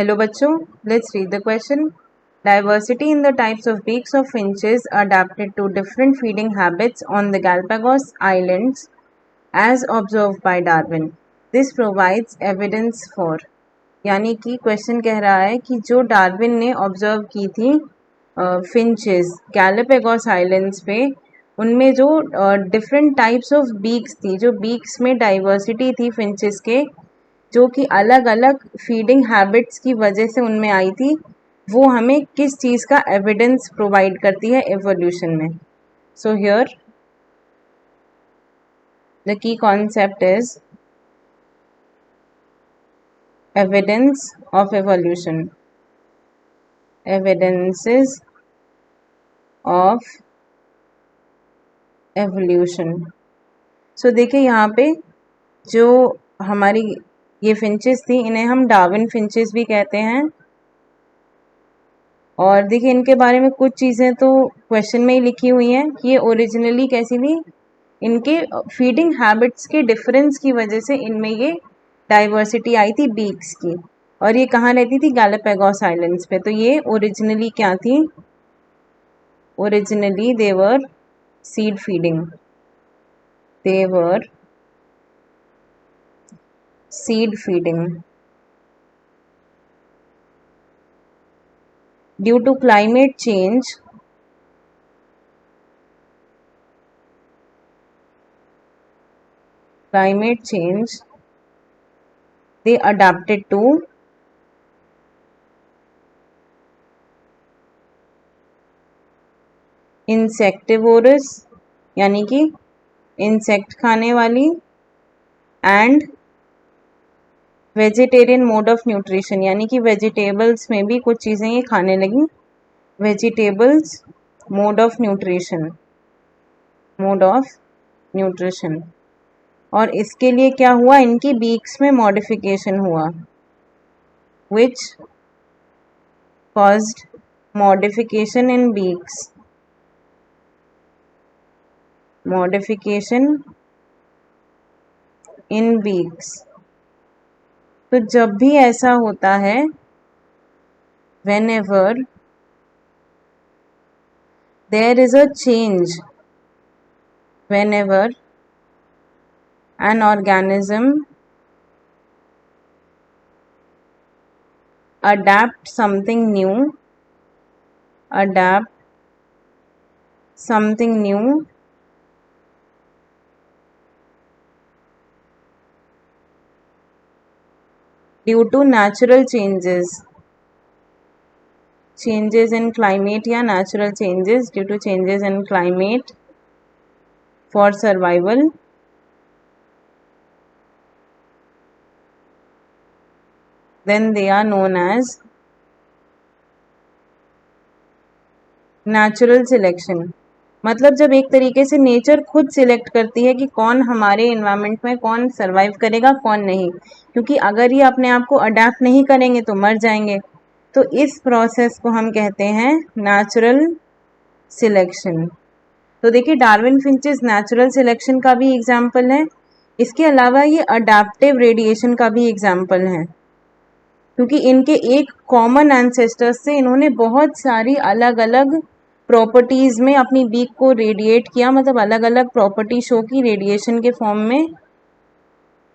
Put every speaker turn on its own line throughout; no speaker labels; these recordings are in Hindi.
Hello बच्चों, let's read the question. Diversity in the types of beaks of finches adapted to different feeding habits on the Galapagos Islands as observed by Darwin. This provides evidence for. यानी कि क्वेश्चन कह रहा है कि जो डार्विन ने ऑब्जर्व की थी फिंचेस गैलापागोस आइलैंड्स पे, उनमें जो डिफरेंट टाइप्स ऑफ बीक्स थी, जो बीक्स में डाइवर्सिटी थी फिंचेस के, जो कि अलग अलग फीडिंग हैबिट्स की वजह से उनमें आई थी, वो हमें किस चीज़ का एविडेंस प्रोवाइड करती है एवोल्यूशन में. So here the key concept is evidence of evolution. Evidences of evolution. So देखिए यहाँ पे जो हमारी ये फिंचेस थी, इन्हें हम डार्विन फिंचेस भी कहते हैं. और देखिए इनके बारे में कुछ चीज़ें तो क्वेश्चन में ही लिखी हुई हैं कि ये ओरिजिनली कैसी थी. इनके फीडिंग हैबिट्स के डिफरेंस की वजह से इनमें ये डाइवर्सिटी आई थी बीक्स की. और ये कहाँ रहती थी? गैलापागोस आइलैंड्स पे. तो ये ओरिजिनली क्या थी? Originally they were seed feeding. They were seed feeding. Due to climate change, they adapted to insectivorous यानी कि इंसेक्ट खाने वाली and vegetarian mode of nutrition, यानी कि वेजिटेबल्स में भी कुछ चीज़ें ये खाने लगी. Vegetables mode of nutrition. और इसके लिए क्या हुआ? इनकी बीक्स में मॉडिफिकेशन हुआ, विच कॉज्ड मॉडिफिकेशन इन बीक्स. तो जब भी ऐसा होता है, whenever there is a change, whenever an organism adapt something new due to natural changes in climate या natural changes due to changes in climate for survival, then they are known as natural selection. मतलब जब एक तरीके से नेचर खुद सिलेक्ट करती है कि कौन हमारे इन्वायरमेंट में कौन सर्वाइव करेगा, कौन नहीं. क्योंकि अगर ये अपने आप को अडेप्ट नहीं करेंगे तो मर जाएंगे. तो इस प्रोसेस को हम कहते हैं नेचुरल सिलेक्शन. तो देखिए डार्विन फिंचेस नेचुरल सिलेक्शन का भी एग्जाम्पल है. इसके अलावा ये अडेप्टिव रेडिएशन का भी एग्जाम्पल है, क्योंकि इनके एक कॉमन एंसेस्टर्स से इन्होंने बहुत सारी अलग अलग प्रॉपर्टीज़ में अपनी बीक को रेडिएट किया. मतलब अलग अलग प्रॉपर्टी शो की रेडिएशन के फॉर्म में,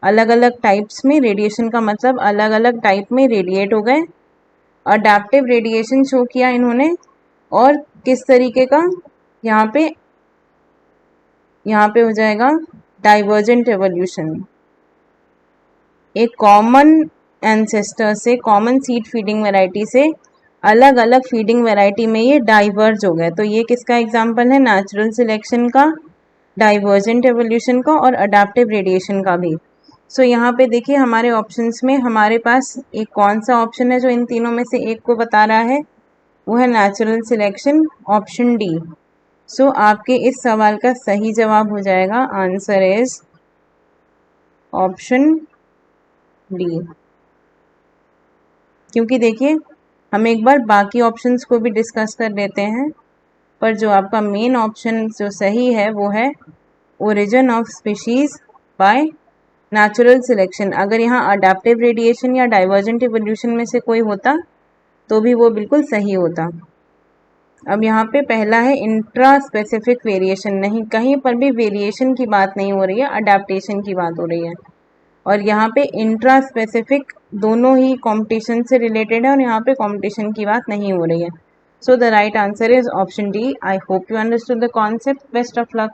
अलग अलग टाइप्स में. रेडिएशन का मतलब अलग अलग टाइप में रेडिएट हो गए. अडेप्टिव रेडिएशन शो किया इन्होंने. और किस तरीके का? यहाँ पे हो जाएगा डाइवर्जेंट एवोल्यूशन. एक कॉमन एंसेस्टर से, कॉमन सीड फीडिंग वैरायटी से अलग अलग फीडिंग वैरायटी में ये डाइवर्ज हो गए. तो ये किसका एग्जाम्पल है? नेचुरल सिलेक्शन का, डाइवर्जेंट एवोल्यूशन का और अडेप्टिव रेडिएशन का भी. सो यहाँ पे देखिए हमारे ऑप्शंस में हमारे पास एक कौन सा ऑप्शन है जो इन तीनों में से एक को बता रहा है? वो है नेचुरल सिलेक्शन, ऑप्शन डी. सो आपके इस सवाल का सही जवाब हो जाएगा, आंसर इज ऑप्शन डी. क्योंकि देखिए हम एक बार बाकी ऑप्शंस को भी डिस्कस कर लेते हैं, पर जो आपका मेन ऑप्शन जो सही है वो है origin of species by natural selection, अगर यहाँ अडेप्टिव रेडिएशन या डाइवर्जेंट इवोल्यूशन में से कोई होता तो भी वो बिल्कुल सही होता। अब यहाँ पे पहला है इंट्रा स्पेसिफिक वेरिएशन, नहीं, कहीं पर भी वेरिएशन की बात नहीं हो रही है, अडेप्टेशन की बात हो रही है। और यहाँ पे इंट्रा स्पेसिफिक दोनों ही कंपटीशन से रिलेटेड है और यहाँ पे कंपटीशन की बात नहीं हो रही है। So the right answer is option D. I hope you understood the concept. Best of luck.